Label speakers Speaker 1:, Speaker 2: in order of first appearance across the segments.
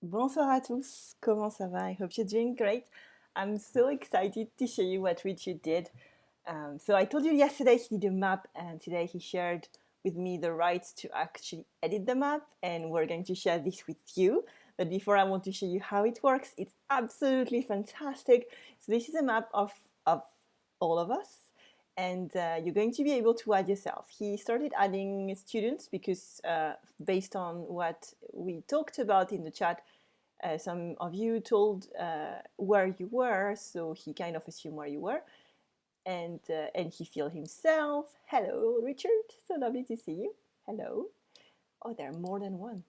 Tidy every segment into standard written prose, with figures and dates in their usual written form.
Speaker 1: Bonsoir à tous, comment ça va? I hope you're doing great. I'm so excited to show you what Richard did. So I told you yesterday he did a map and today he shared with me the rights to actually edit the map and we're going to share this with you. But before I want to show you how it works, it's absolutely fantastic. So this is a map of all of us and you're going to be able to add yourself. He started adding students because based on what we talked about in the chat, some of you told where you were, so he kind of assumed where you were, and he filled himself. Hello, Richard. So lovely to see you. Hello. Oh, there are more than one.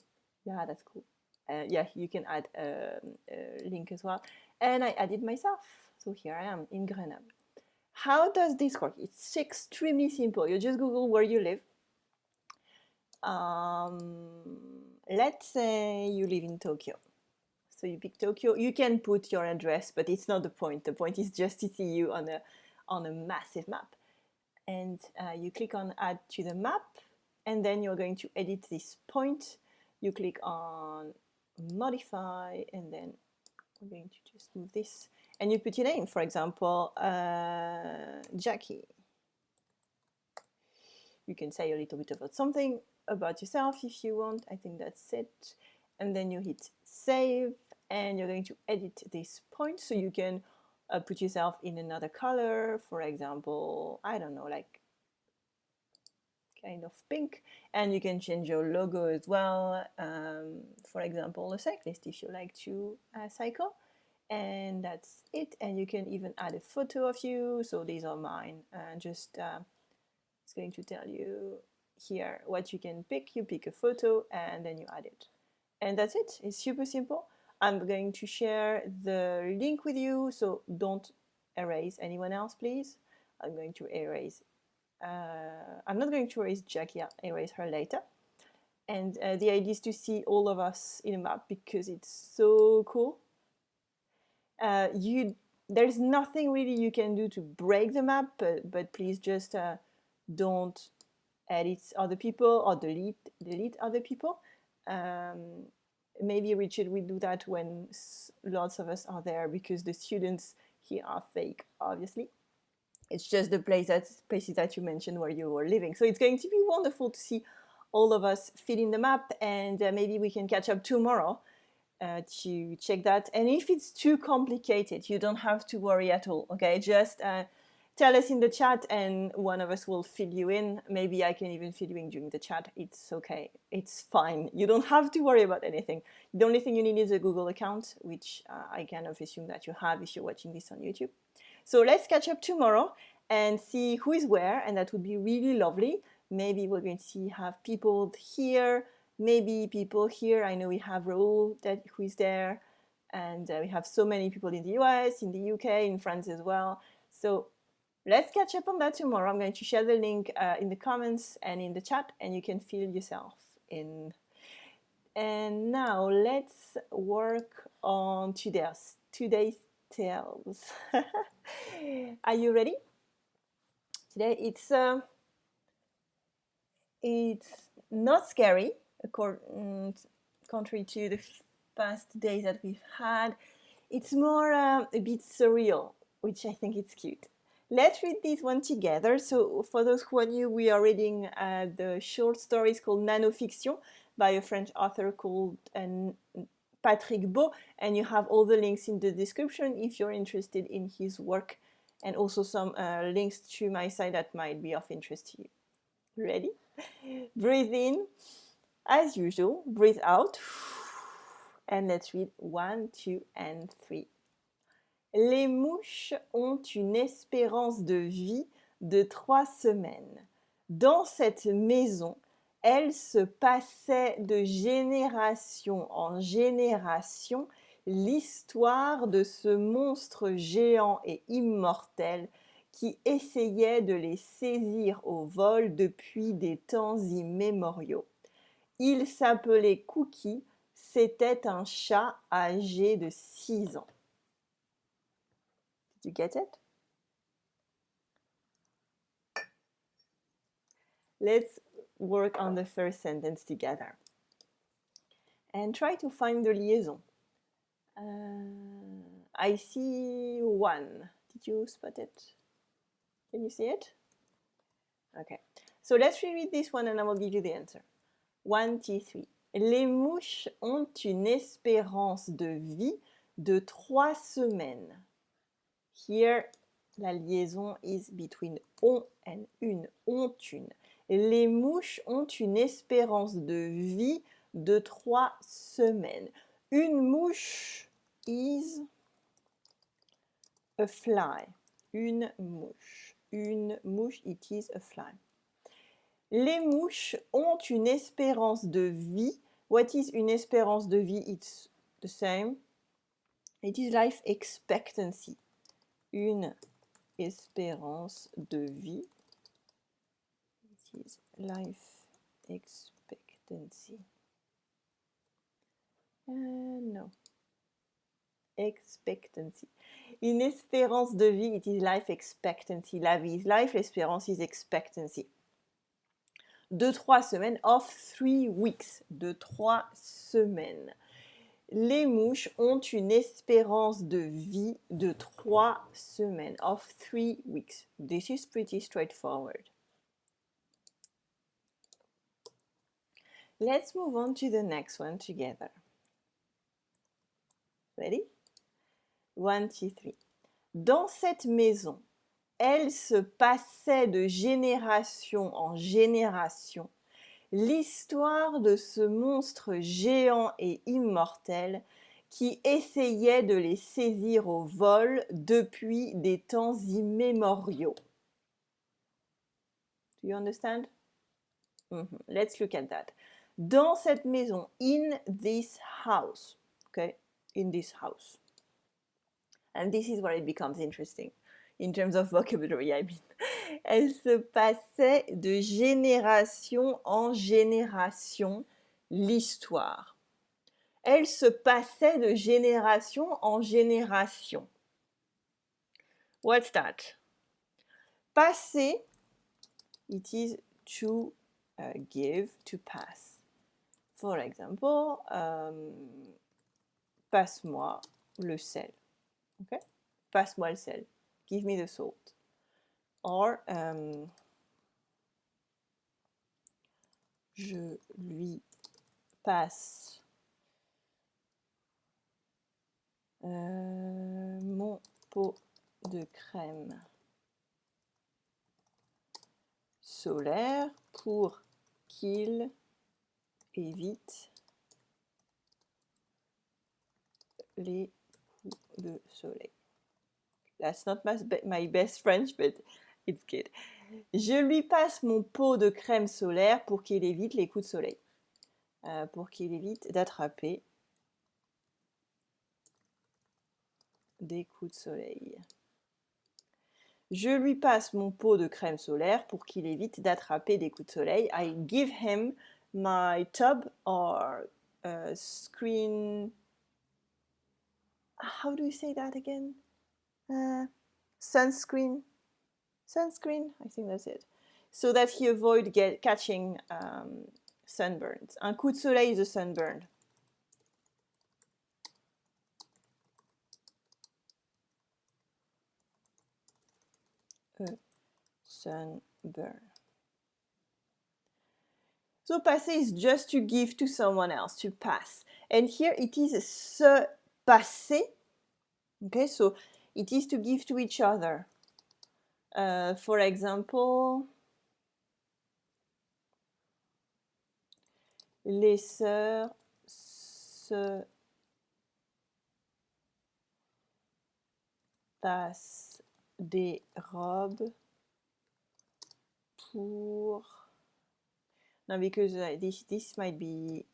Speaker 1: Yeah, that's cool. Yeah, you can add a link as well. And I added myself. So here I am in Grenoble. How does this work? It's extremely simple. You just Google where you live. Let's say you live in Tokyo. So you pick Tokyo. You can put your address, but it's not the point. The point is just to see you on a massive map. And you click on Add to the map, and then you're going to edit this point. You click on Modify, and then we're going to just move this. And you put your name, for example, Jackie. You can say a little bit about something about yourself if you want. I think that's it. And then you hit Save, and you're going to edit this point so you can put yourself in another color, for example, I don't know, like kind of pink, and you can change your logo as well, for example a cyclist if you like to cycle, and that's it. And you can even add a photo of you, so these are mine, and just it's going to tell you here what you can pick. You pick a photo and then you add it, and that's it. It's super simple. I'm going to share the link with you, so don't erase anyone else, please. I'm going to erase, I'm not going to erase Jackie, I'll erase her later. And the idea is to see all of us in a map because it's so cool. There's nothing really you can do to break the map, but please just don't edit other people or delete other people. Maybe Richard will do that when lots of us are there, because the students here are fake, obviously. It's just the places that you mentioned where you were living. So it's going to be wonderful to see all of us fit in the map, and maybe we can catch up tomorrow to check that. And if it's too complicated, you don't have to worry at all, okay? Just tell us in the chat and one of us will fill you in. Maybe I can even fill you in during the chat. It's okay. It's fine. You don't have to worry about anything. The only thing you need is a Google account, which I kind of assume that you have if you're watching this on YouTube. So let's catch up tomorrow and see who is where, and that would be really lovely. Maybe we're going to have people here, maybe people here. I know we have Raoul who is there, and we have so many people in the US, in the UK, in France as well. So let's catch up on that tomorrow. I'm going to share the link in the comments and in the chat, and you can fill yourself in. And now let's work on today's tales. Are you ready? Today it's not scary, contrary to the past days that we've had. It's more a bit surreal, which I think it's cute. Let's read this one together. So for those who are new, we are reading the short stories called Nanofictions by a French author called Patrick Baud, and you have all the links in the description if you're interested in his work, and also some links to my site that might be of interest to you. Ready? Breathe in as usual, breathe out, and let's read 1, 2, and 3. Les mouches ont une espérance de vie de 3 semaines. Dans cette maison, elle se passait de génération en génération l'histoire de ce monstre géant et immortel qui essayait de les saisir au vol depuis des temps immémoriaux. Il s'appelait Cookie, c'était un chat âgé de 6 ans. Did you get it? Let's work on the first sentence together. and try to find the liaison. I see one. Did you spot it? Can you see it? Okay. So let's reread this one and I will give you the answer. 1, 2, 3. Les mouches ont une espérance de vie de 3 semaines. Here, la liaison is between ont and une. Ont une. Les mouches ont une espérance de vie de 3 semaines. Une mouche is a fly. Une mouche. Une mouche, it is a fly. Les mouches ont une espérance de vie. What is une espérance de vie? It's the same. It is life expectancy. Une espérance de vie. It is life expectancy. No. Expectancy. Une espérance de vie, it is life expectancy. La vie is life, l'espérance is expectancy. De 3 semaines, of 3 weeks. De 3 semaines. Les mouches ont une espérance de vie de 3 semaines. Of 3 weeks. This is pretty straightforward. Let's move on to the next one together. Ready? 1, 2, 3. Dans cette maison, elle se passait de génération en génération l'histoire de ce monstre géant et immortel qui essayait de les saisir au vol depuis des temps immémoriaux. Do you understand? Let's look at that. Dans cette maison, in this house. Okay, in this house. And this is where it becomes interesting. In terms of vocabulary, I mean. Elle se passait de génération en génération l'histoire. Elle se passait de génération en génération. What's that? Passer, it is to give, to pass. For example, passe-moi le sel. Okay? Passe-moi le sel. Give me the salt. Or, je lui passe mon pot de crème solaire pour qu'il évite les coups de soleil. That's not my best French, but it's good. Je lui passe mon pot de crème solaire pour qu'il évite les coups de soleil. Pour qu'il évite d'attraper des coups de soleil. Je lui passe mon pot de crème solaire pour qu'il évite d'attraper des coups de soleil. I give him my tub or screen. How do you say that again? Sunscreen. Sunscreen, I think that's it. So that he avoid catching sunburns. Un coup de soleil is a sunburn. A sunburn. So passer is just to give to someone else, to pass. And here it is se passer. Okay, so it is to give to each other. For example, les sœurs se passent des robes pour... No, because this might be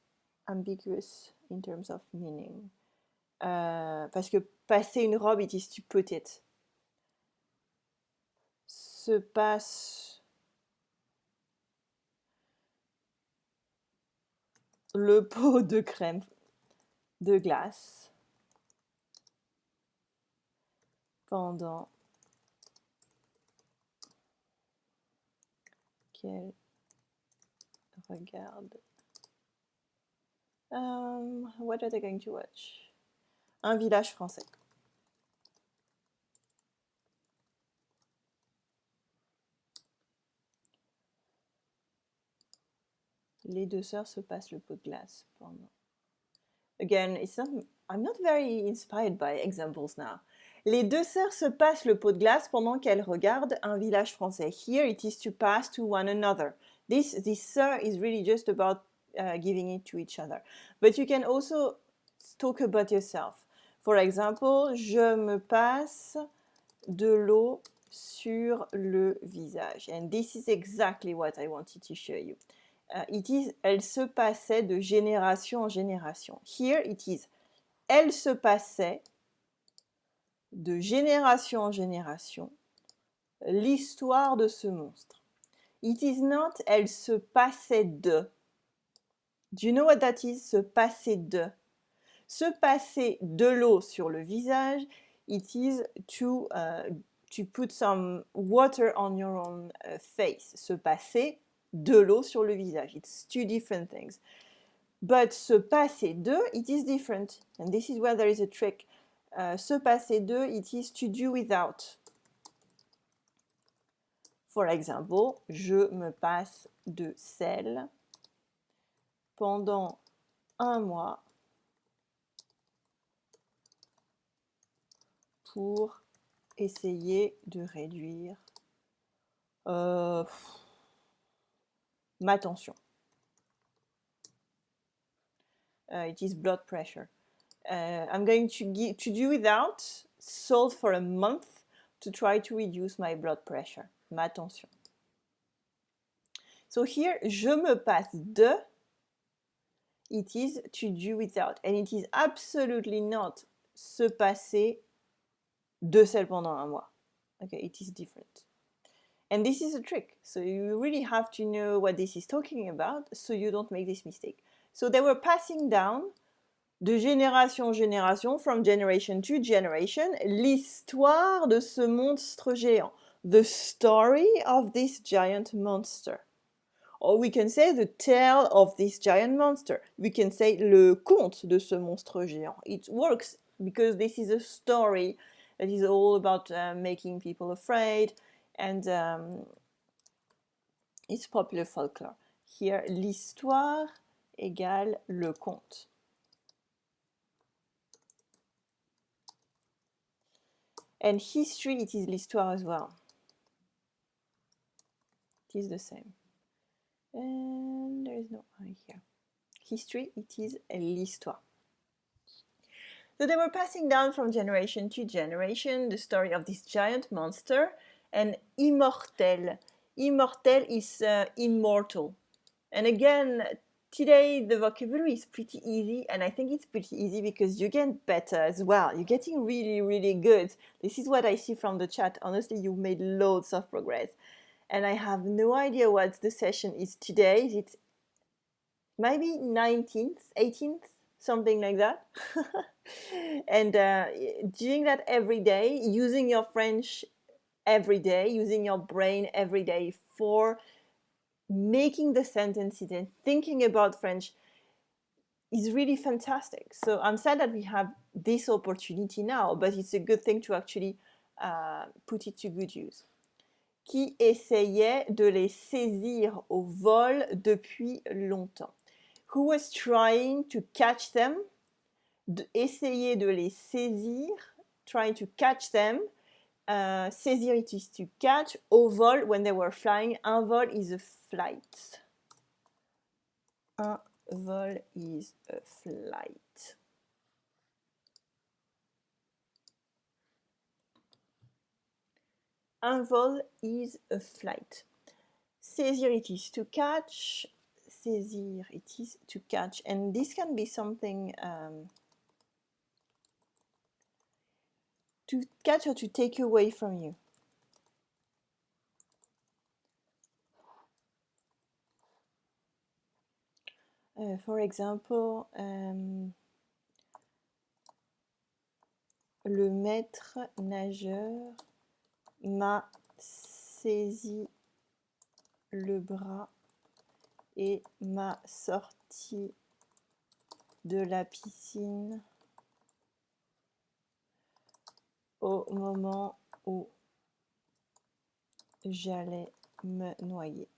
Speaker 1: ambiguous in terms of meaning. Parce que passer une robe, it is to put it. Se passe le pot de crème de glace pendant qu'elle regarde What are they going to watch? Un village français. Les deux sœurs se passent le pot de glace pendant. Again, I'm not very inspired by examples now. Les deux sœurs se passent le pot de glace pendant qu'elles regardent un village français. Here it is to pass to one another. This sir is really just about giving it to each other. But you can also talk about yourself. For example, je me passe de l'eau sur le visage. And this is exactly what I wanted to show you. Elle se passait de génération en génération. Here it is, elle se passait de génération en génération l'histoire de ce monstre. It is not, elle se passait de. Do you know what that is? Se passer de. Se passer de l'eau sur le visage, it is to put some water on your own face. Se passer de l'eau sur le visage. It's two different things. But se passer de, it is different. And this is where there is a trick. Se passer de, it is to do without. For example, je me passe de sel pendant un mois pour essayer de réduire ma tension. It is blood pressure. I'm going to do without salt for a month to try to reduce my blood pressure, ma tension. So here, je me passe de, it is to do without. And it is absolutely not se passer de sel pendant un mois. Okay, it is different. And this is a trick. So you really have to know what this is talking about so you don't make this mistake. So they were passing down de génération en génération, from generation to generation, l'histoire de ce monstre géant. The story of this giant monster. Or we can say the tale of this giant monster. We can say le conte de ce monstre géant. It works because this is a story that is all about making people afraid, and it's popular folklore. Here, l'histoire égale le conte. And history, it is l'histoire as well. It is the same. And there is no I here. History, it is l'histoire. So they were passing down from generation to generation the story of this giant monster, and immortel. Immortel is immortal. And again, today the vocabulary is pretty easy, and I think it's pretty easy because you get better as well. You're getting really, really good. This is what I see from the chat. Honestly, you've made loads of progress. And I have no idea what the session is today. Is it maybe 19th, 18th, something like that? And doing that every day, using your French every day, using your brain every day for making the sentences and thinking about French is really fantastic. So I'm sad that we have this opportunity now, but it's a good thing to actually put it to good use. Qui essayait de les saisir au vol depuis longtemps. Who was trying to catch them, essayer de les saisir, trying to catch them. Saisir, it is to catch. Au vol, when they were flying. Un vol is a flight. Un vol is a flight. Un vol is a flight. Saisir, it is to catch. Saisir, it is to catch. And this can be something to catch or to take away from you. For example, le maître nageur m'a saisi le bras et m'a sorti de la piscine au moment où j'allais me noyer.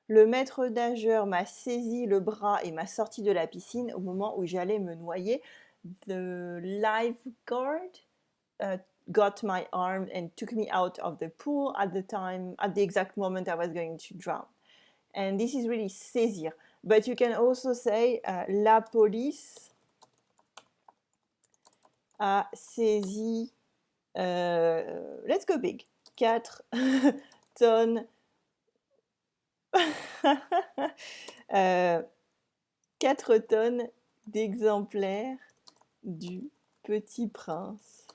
Speaker 1: Le maître nageur m'a saisi le bras et m'a sorti de la piscine au moment où j'allais me noyer. The lifeguard got my arm and took me out of the pool at the exact moment I was going to drown. And this is really saisir. But you can also say la police a saisi, let's go big, 4 tonnes, 4 tonnes d'exemplaires du Petit Prince.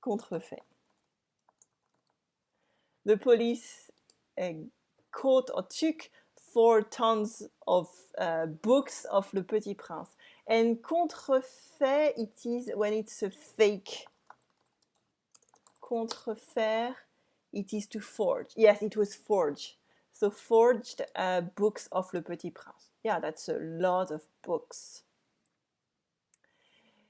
Speaker 1: Contrefait. The police caught or took 4 tons of books of Le Petit Prince. And contrefait, it is when it's a fake. Contrefaire, it is to forge. Yes, it was forged. So forged books of Le Petit Prince. Yeah, that's a lot of books.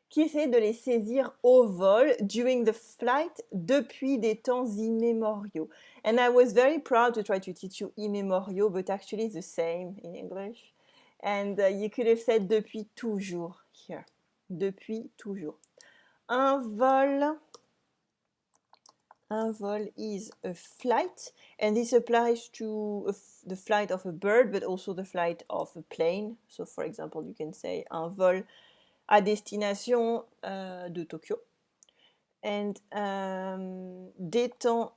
Speaker 1: Qui essaie de les saisir au vol during the flight depuis des temps immémoriaux. And I was very proud to try to teach you immémoriaux, but actually it's the same in English. And you could have said depuis toujours here. Depuis toujours. Un vol is a flight, and this applies to the flight of a bird, but also the flight of a plane. So for example, you can say un vol à destination de Tokyo. And des temps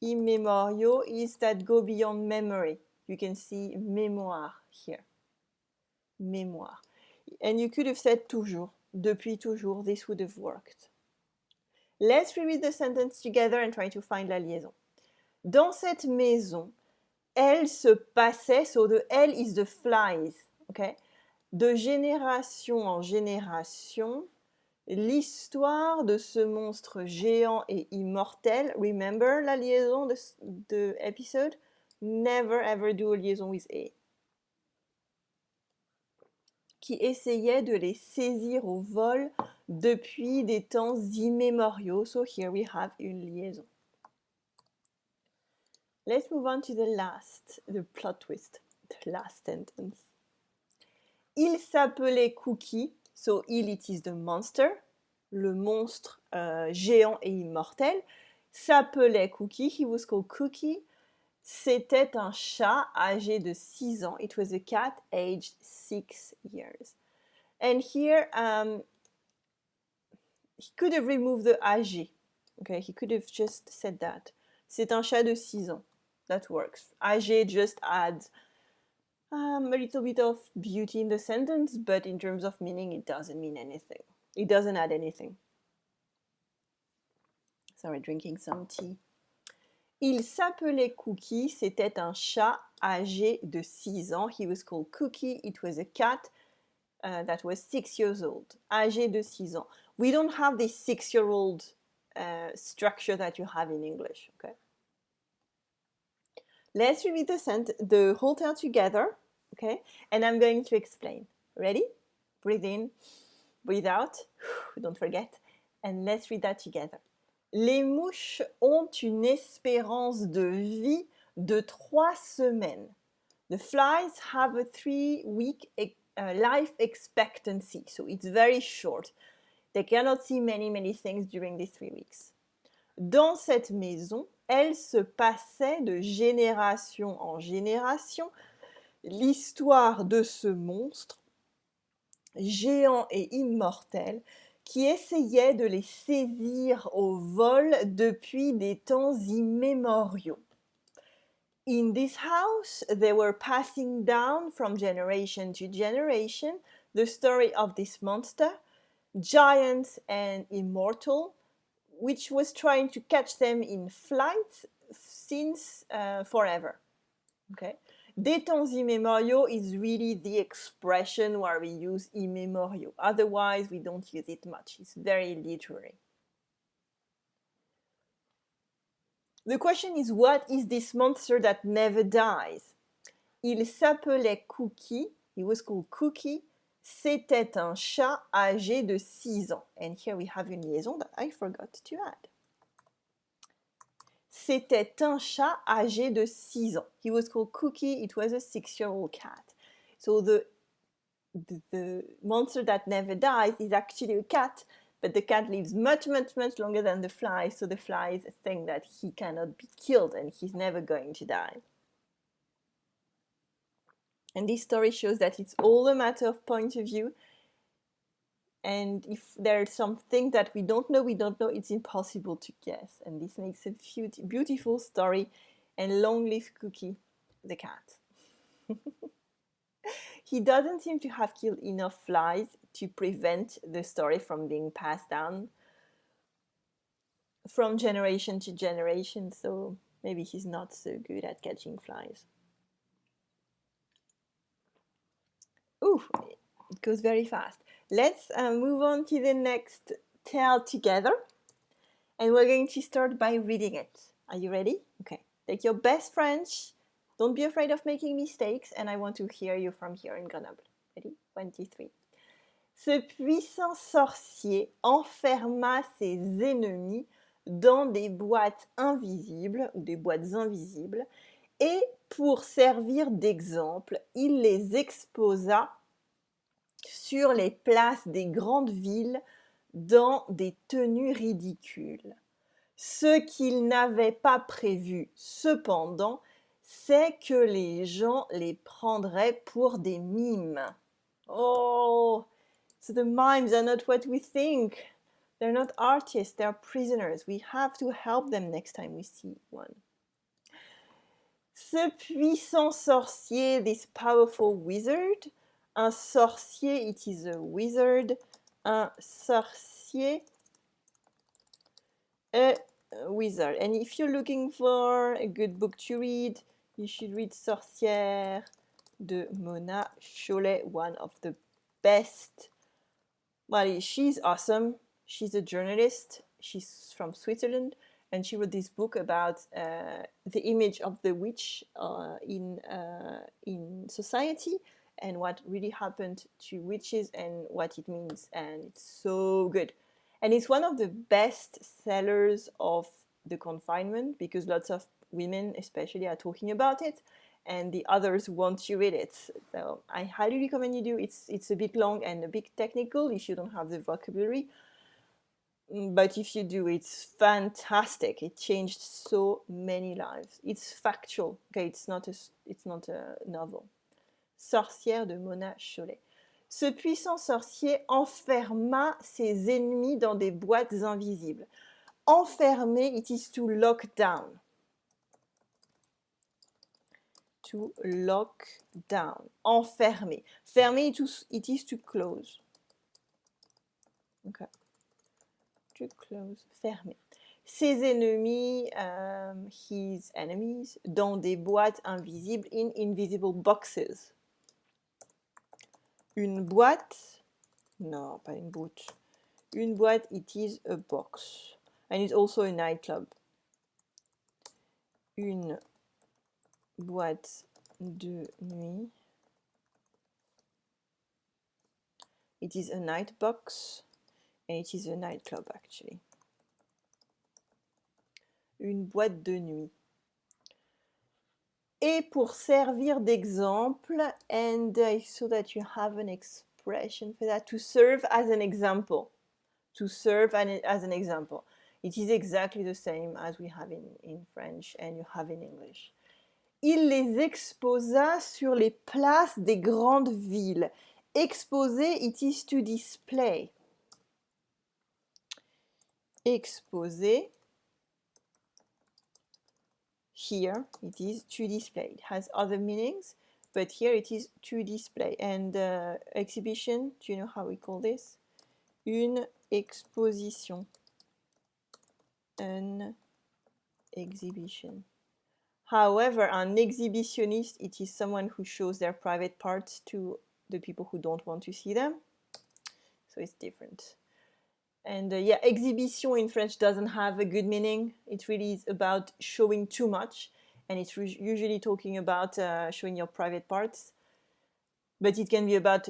Speaker 1: immémoriaux is that go beyond memory. You can see mémoire here. Mémoire. And you could have said toujours. Depuis toujours, this would have worked. Let's reread the sentence together and try to find la liaison. Dans cette maison, elle se passait, so the L is the flies, okay? De génération en génération, l'histoire de ce monstre géant et immortel. Remember la liaison de episode? Never ever do a liaison with A. Qui essayait de les saisir au vol depuis des temps immémoriaux. So here we have une liaison. Let's move on to the plot twist, the last sentence. Il s'appelait Cookie, so it is the monster, le monstre géant et immortel, s'appelait Cookie, he was called Cookie, c'était un chat âgé de 6 ans, it was a cat aged 6 years. And here, he could have removed the âgé, okay, he could have just said that. C'est un chat de 6 ans, that works. Âgé just adds a little bit of beauty in the sentence, but in terms of meaning, it doesn't mean anything. It doesn't add anything. Sorry, drinking some tea. Il s'appelait Cookie, c'était un chat âgé de 6 ans. He was called Cookie, it was a cat that was 6 years old. Âgé de 6 ans. We don't have this 6-year-old structure that you have in English, okay? Let's read the whole tale together, okay? And I'm going to explain. Ready? Breathe in, breathe out, don't forget. And let's read that together. Les mouches ont une espérance de vie de 3 semaines. The flies have a 3-week life expectancy, so it's very short. They cannot see many things during these 3 weeks. Dans cette maison, elle se passait de génération en génération l'histoire de ce monstre géant et immortel qui essayait de les saisir au vol depuis des temps immémoriaux. In this house, they were passing down from generation to generation the story of this monster, giant and immortal, which was trying to catch them in flight since forever. Okay? Des temps immémoriaux is really the expression where we use immémoriaux. Otherwise, we don't use it much. It's very literary. The question is, what is this monster that never dies? Il s'appelait Cookie. He was called Cookie. C'était un chat âgé de 6 ans. And here we have une liaison that I forgot to add. C'était un chat âgé de 6 ans. He was called Cookie. It was a 6-year-old cat. So the monster that never dies is actually a cat, but the cat lives much, much, much longer than the fly, so the flies think that he cannot be killed and he's never going to die. And this story shows that it's all a matter of point of view. And if there's something that we don't know, it's impossible to guess. And this makes a beautiful story. And long live Cookie, the cat. He doesn't seem to have killed enough flies to prevent the story from being passed down from generation to generation. So maybe he's not so good at catching flies. Ooh, it goes very fast. Let's move on to the next tale together. And we're going to start by reading it. Are you ready? Okay. Take your best French. Don't be afraid of making mistakes. And I want to hear you from here in Grenoble. Ready? 1, 2, 3. Ce puissant sorcier enferma ses ennemis dans des boîtes invisibles ou des boîtes invisibles. Et pour servir d'exemple, il les exposa sur les places des grandes villes dans des tenues ridicules. Ce qu'il n'avait pas prévu, cependant, c'est que les gens les prendraient pour des mimes. Oh, so the mimes are not what we think. They're not artists, they're prisoners. We have to help them next time we see one. Ce puissant sorcier, this powerful wizard, un sorcier, it is a wizard, un sorcier, a wizard. And if you're looking for a good book to read, you should read Sorcière de Mona Chollet, one of the best. Well, she's awesome. She's a journalist. She's from Switzerland. And she wrote this book about the image of the witch in society and what really happened to witches and what it means. And it's so good. And it's one of the best sellers of the confinement because lots of women especially are talking about it and the others want to read it. So I highly recommend you do. It's a bit long and a bit technical if you don't have the vocabulary. But if you do, it's fantastic. It changed so many lives. It's factual. Okay, it's not a novel. Sorcière de Mona Chollet. Ce puissant sorcier enferma ses ennemis dans des boîtes invisibles. Enfermer, it is to lock down. To lock down. Enfermer. Fermer, it is to close. Okay. To close. Fermer. Ses ennemis, his enemies, dans des boîtes invisibles, in invisible boxes. Une boîte, non, pas une boîte. Une boîte, it is a box. And it's also a nightclub. Une boîte de nuit. It is a night box. And it is a nightclub, actually. Une boîte de nuit. Et pour servir d'exemple, and I saw that you have an expression for that, to serve as an example. To serve as an example. It is exactly the same as we have in French and you have in English. Il les exposa sur les places des grandes villes. Exposer, it is to display. Exposer. Here it is to display. It has other meanings, but here it is to display. And exhibition, do you know how we call this? Une exposition. An exhibition. However, an exhibitionist, it is someone who shows their private parts to the people who don't want to see them. So it's different. And yeah, exhibition in French doesn't have a good meaning. It really is about showing too much, and it's usually talking about showing your private parts. But it can be about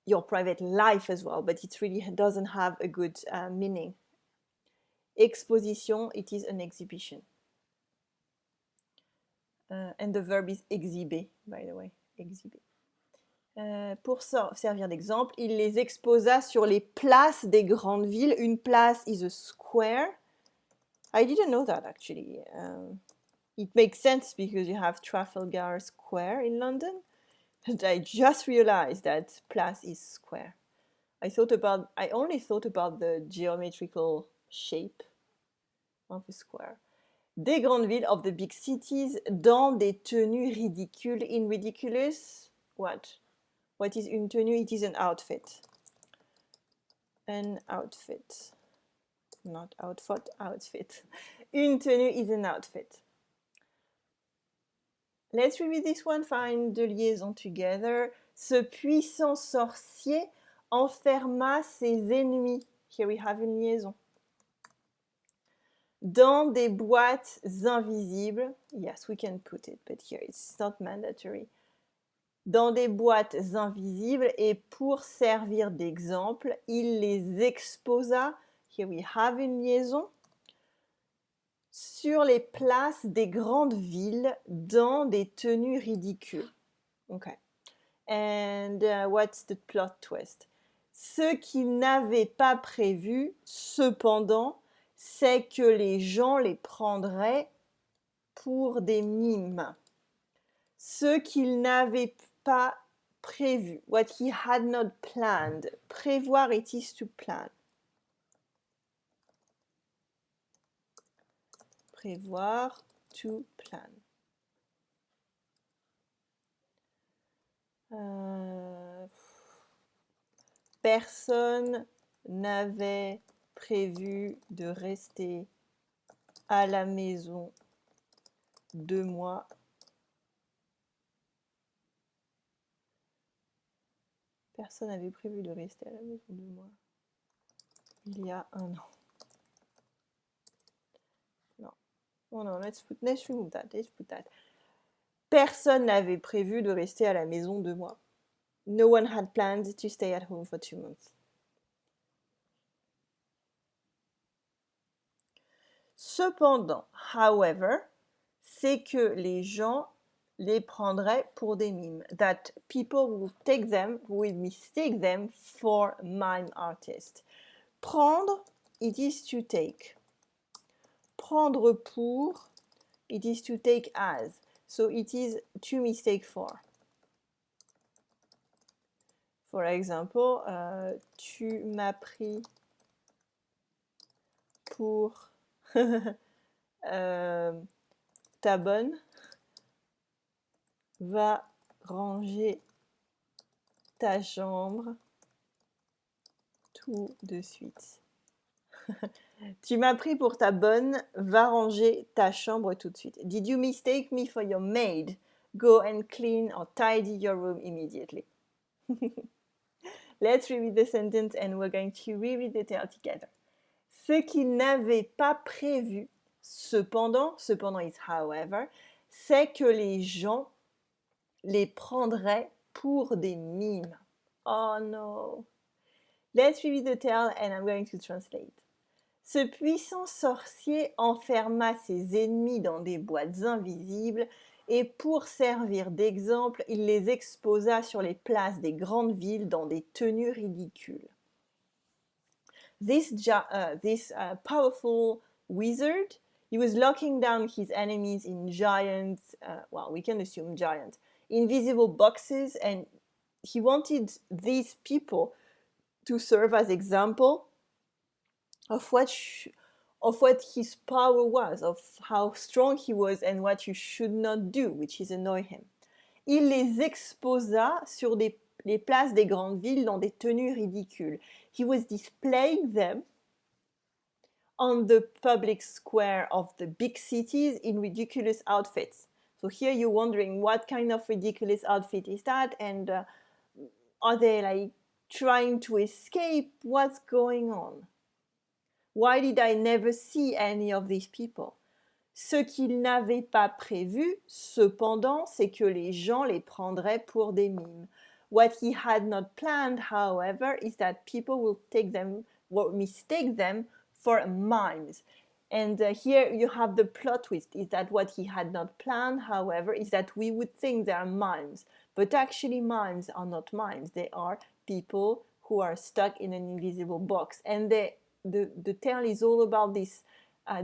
Speaker 1: your private life as well, but it really doesn't have a good meaning. Exposition, it is an exhibition. And the verb is exhiber, by the way, exhiber. Pour servir d'exemple, il les exposa sur les places des grandes villes. Une place is a square. I didn't know that actually. It makes sense because you have Trafalgar Square in London. And I just realized that place is square. I only thought about the geometrical shape of a square. Des grandes villes, of the big cities, dans des tenues ridicules. In ridiculous, what? What is une tenue? It is an outfit. An outfit. Not outfit, outfit. Une tenue is an outfit. Let's reread this one, find the liaison together. Ce puissant sorcier enferma ses ennemis. Here we have une liaison. Dans des boîtes invisibles. Yes, we can put it, but here it's not mandatory. Dans des boîtes invisibles, et pour servir d'exemple, il les exposa. Here we have une liaison. Sur les places des grandes villes dans des tenues ridicules. Okay. And what's the plot twist? Ce qu'il n'avait pas prévu, cependant, c'est que les gens les prendraient pour des mimes. Ce qu'il n'avait pas prévu. What he had not planned. Prévoir, it is to plan. Prévoir, to plan. Personne n'avait prévu de rester à la maison 2 mois. Personne n'avait prévu de rester à la maison 2 mois. Il y a 1 an. Non. Oh non, let's remove that. Let's put that. Personne n'avait prévu de rester à la maison 2 mois. No one had planned to stay at home for 2 months. Cependant, however, c'est que les gens les prendraient pour des mimes. That people will mistake them for mime artists. Prendre, it is to take. Prendre pour, it is to take as. So it is to mistake for. For example, tu m'as pris pour ta bonne, va ranger ta chambre tout de suite. Tu m'as pris pour ta bonne, va ranger ta chambre tout de suite. Did you mistake me for your maid? Go and clean or tidy your room immediately. Let's reread the sentence and we're going to reread the tale together. Ce qu'il n'avait pas prévu, cependant is however, c'est que les gens les prendraient pour des mimes. Oh no. Let's reread the tale and I'm going to translate. Ce puissant sorcier enferma ses ennemis dans des boîtes invisibles et pour servir d'exemple, il les exposa sur les places des grandes villes dans des tenues ridicules. This powerful wizard, he was locking down his enemies in giant, we can assume giant, invisible boxes, and he wanted these people to serve as example of what his power was, of how strong he was and what you should not do, which is annoy him. Il les exposa sur les places des grandes villes dans des tenues ridicules. He was displaying them on the public square of the big cities in ridiculous outfits. So here you're wondering what kind of ridiculous outfit is that, and are they like trying to escape what's going on. Why did I never see any of these people? Ce qu'il n'avait pas prévu, cependant, c'est que les gens les prendraient pour des mimes. What he had not planned, however, is that people will mistake them for mimes. And here you have the plot twist, is that what he had not planned, however, is that we would think they are mimes. But actually mimes are not mimes. They are people who are stuck in an invisible box. And the tale is all about this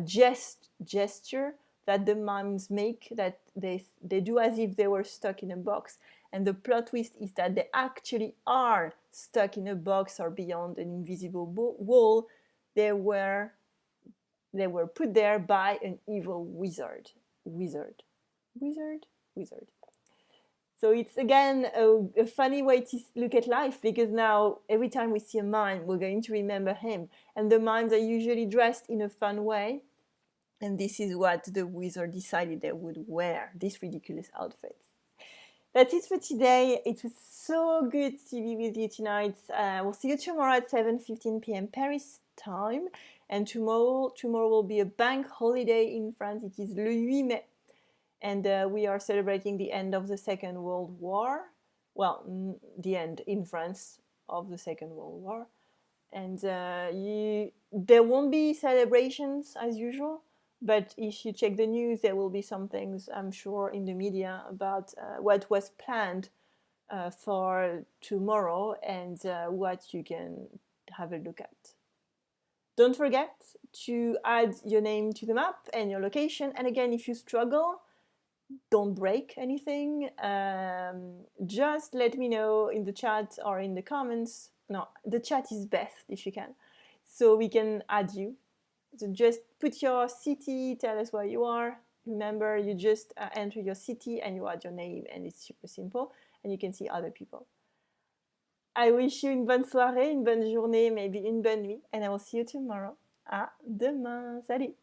Speaker 1: gesture that the mimes make, that they do as if they were stuck in a box. And the plot twist is that they actually are stuck in a box or beyond an invisible wall. They were put there by an evil wizard. So it's again a funny way to look at life, because now every time we see a mime, we're going to remember him. And the mimes are usually dressed in a fun way. And this is what the wizard decided they would wear, these ridiculous outfits. That's it for today. It was so good to be with you tonight. We'll see you tomorrow at 7:15 p.m. Paris time. And tomorrow will be a bank holiday in France. It is le 8 mai. And we are celebrating the end of the Second World War. Well, the end in France of the Second World War. And there won't be celebrations as usual. But if you check the news, there will be some things, I'm sure, in the media about what was planned for tomorrow and what you can have a look at. Don't forget to add your name to the map and your location. And again, if you struggle, don't break anything. Just let me know in the chat or in the comments. No, the chat is best if you can. So we can add you. So just put your city, tell us where you are. Remember, you just enter your city and you add your name, and it's super simple, and you can see other people. I wish you une bonne soirée, une bonne journée, maybe une bonne nuit, and I will see you tomorrow. À demain. Salut!